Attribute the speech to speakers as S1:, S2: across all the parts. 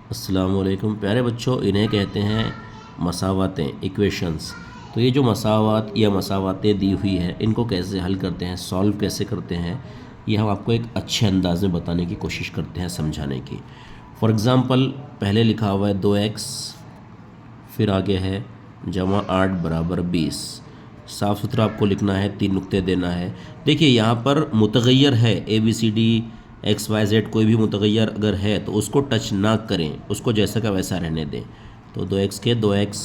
S1: अस्सलाम वालेकुम प्यारे बच्चों, इन्हें कहते हैं मसावतें, इक्वेशंस। तो ये जो मसावत या मसावतें दी हुई है, इनको कैसे हल करते हैं, सॉल्व कैसे करते हैं, ये हम आपको एक अच्छे अंदाज में बताने की कोशिश करते हैं, समझाने की। फॉर एग्ज़ाम्पल, पहले लिखा हुआ है 2x, फिर आगे है जमा 8 बराबर 20। साफ़ सुथरा आपको लिखना है, 3 नुक्ते देना है। देखिए यहाँ पर मुतग़य्यर है ABCD XYZ, कोई भी मुतग़य्यर अगर है तो उसको टच ना करें, उसको जैसा का वैसा रहने दें। तो 2x के 2x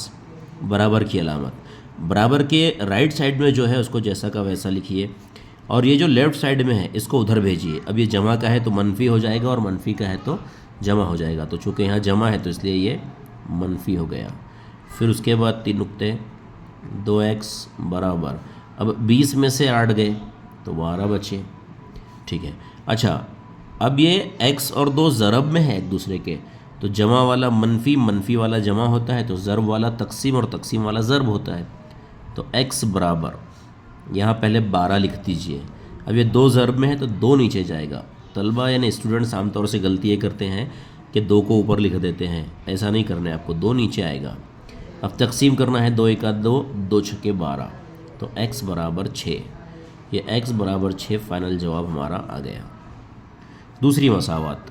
S1: बराबर की अलामत, बराबर के राइट साइड में जो है उसको जैसा का वैसा लिखिए, और ये जो लेफ़्ट साइड में है इसको उधर भेजिए। अब ये जमा का है तो मनफी हो जाएगा, और मनफी का है तो जमा हो जाएगा। तो चूँकि यहाँ जमा है तो इसलिए ये मनफी हो गया। फिर उसके बाद 3 नुक्ते, 2x बराबर, अब 20 में से 8 गए तो 12 बचे। ठीक है, अच्छा अब ये x और 2 ज़रब में है एक दूसरे के, तो जमा वाला मनफी, मनफी वाला जमा होता है, तो ज़रब वाला तकसीम और तकसीम वाला ज़रब होता है। तो x बराबर, यहाँ पहले 12 लिख दीजिए। अब ये 2 ज़रब में है तो 2 नीचे जाएगा। तलबा यानी स्टूडेंट्स आमतौर से गलती ये करते हैं कि 2 को ऊपर लिख देते हैं, ऐसा नहीं करना है आपको, 2 नीचे आएगा। अब तकसीम करना है, 2 एका 2, 2 छक्के 12, तो x बराबर 6। ये x बराबर 6 फाइनल जवाब हमारा आ गया। दूसरी मसावत,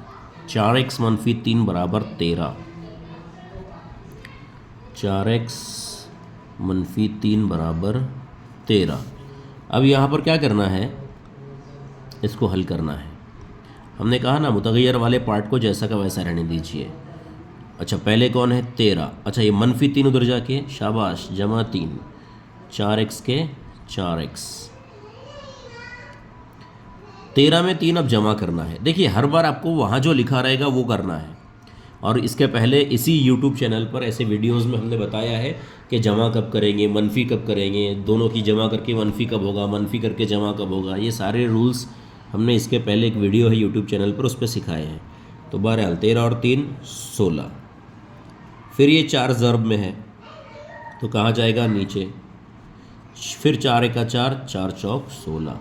S1: 4x मनफी 3 बराबर 13। 4x मनफी 3 बराबर 13। अब यहाँ पर क्या करना है, इसको हल करना है। हमने कहा ना मुतग़य्यर वाले पार्ट को जैसा का वैसा रहने दीजिए। अच्छा पहले कौन है, 13। अच्छा ये मनफी 3 उधर जाके, शाबाश, जमा 3, 4x के 4x, 13 में 3 अब जमा करना है। देखिए हर बार आपको वहाँ जो लिखा रहेगा वो करना है, और इसके पहले इसी यूट्यूब चैनल पर ऐसे वीडियोस में हमने बताया है कि जमा कब करेंगे, मनफी कब करेंगे, दोनों की जमा करके मनफी कब होगा, मनफी करके जमा कब होगा, ये सारे रूल्स हमने इसके पहले एक वीडियो है यूट्यूब चैनल पर, उस पर सिखाए हैं। तो बहरहाल 13 और 3 16। फिर ये 4 ज़रब में है तो कहाँ जाएगा, नीचे। फिर 4 एका 4, 4 चौक 16,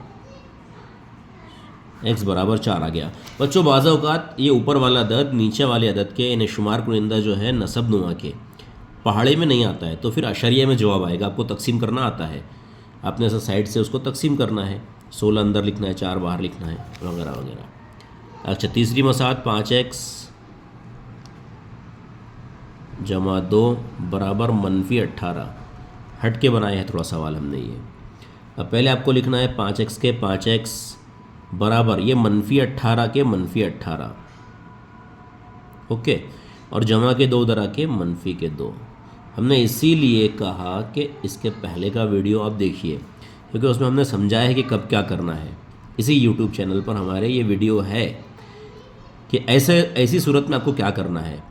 S1: x बराबर 4 आ गया। बच्चों बाज़ औक़ात ये ऊपर वाला अदद नीचे वाले अदद के, यानी शुमार कुनिंदा जो है नसब नुमा के, पहाड़े में नहीं आता है, तो फिर अशरिया में जवाब आएगा। आपको तकसीम करना आता है, आपने ऐसा साइड से उसको तकसीम करना है, 16 अंदर लिखना है, 4 बाहर लिखना है, वगैरह वगैरह। अच्छा तीसरी मसात, 5x जमा 2 बराबर मनफी 18। हट के बनाया है थोड़ा सवाल हमने ये। अब पहले आपको लिखना है 5x के 5x बराबर, ये मनफी 18 के मनफी 18, ओके, और जमा के 2 दरा के मनफी के 2। हमने इसीलिए कहा कि इसके पहले का वीडियो आप देखिए, क्योंकि उसमें हमने समझाया है कि कब क्या करना है। इसी यूट्यूब चैनल पर हमारे ये वीडियो है कि ऐसी सूरत में आपको क्या करना है।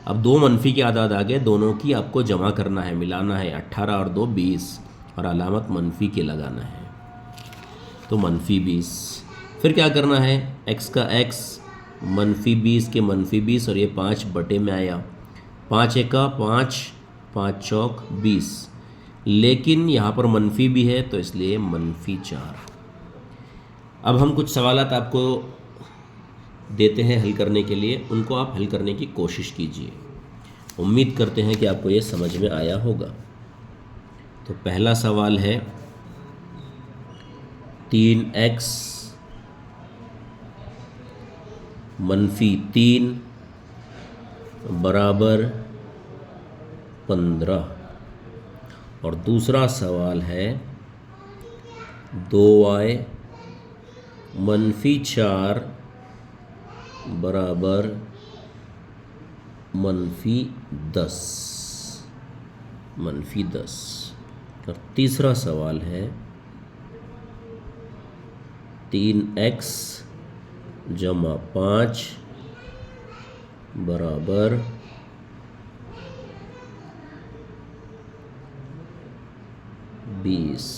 S1: अब 2 मनफी के आदाद आ गए, दोनों की आपको जमा करना है, मिलाना है, 18 और 2 20, और अलामत मनफी के लगाना है, तो मनफी 20। फिर क्या करना है, x का x, मनफी 20 के मनफी 20, और ये 5 बटे में आया, 5 एका 5, 5 चौक 20, लेकिन यहाँ पर मनफी भी है तो इसलिए मनफी 4। अब हम कुछ सवालात आपको देते हैं हल करने के लिए, उनको आप हल करने की कोशिश कीजिए। उम्मीद करते हैं कि आपको ये समझ में आया होगा। तो पहला सवाल है 3x मनफी 3 बराबर 15, और दूसरा सवाल है 2y मनफी 4 बराबर मनफी 10, मनफी 10। और तीसरा सवाल है 3x जमा 5 बराबर 20।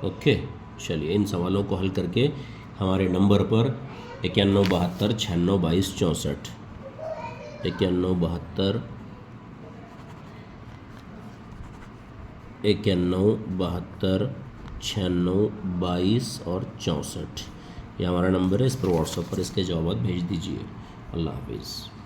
S1: ओके, चलिए इन सवालों को हल करके हमारे नंबर पर 91 72 96 22 64, 91 72 96 22 और 64, ये हमारा नंबर है। इस पर व्हाट्सएप पर इसके जवाब भेज दीजिए। अल्लाह हाफिज़।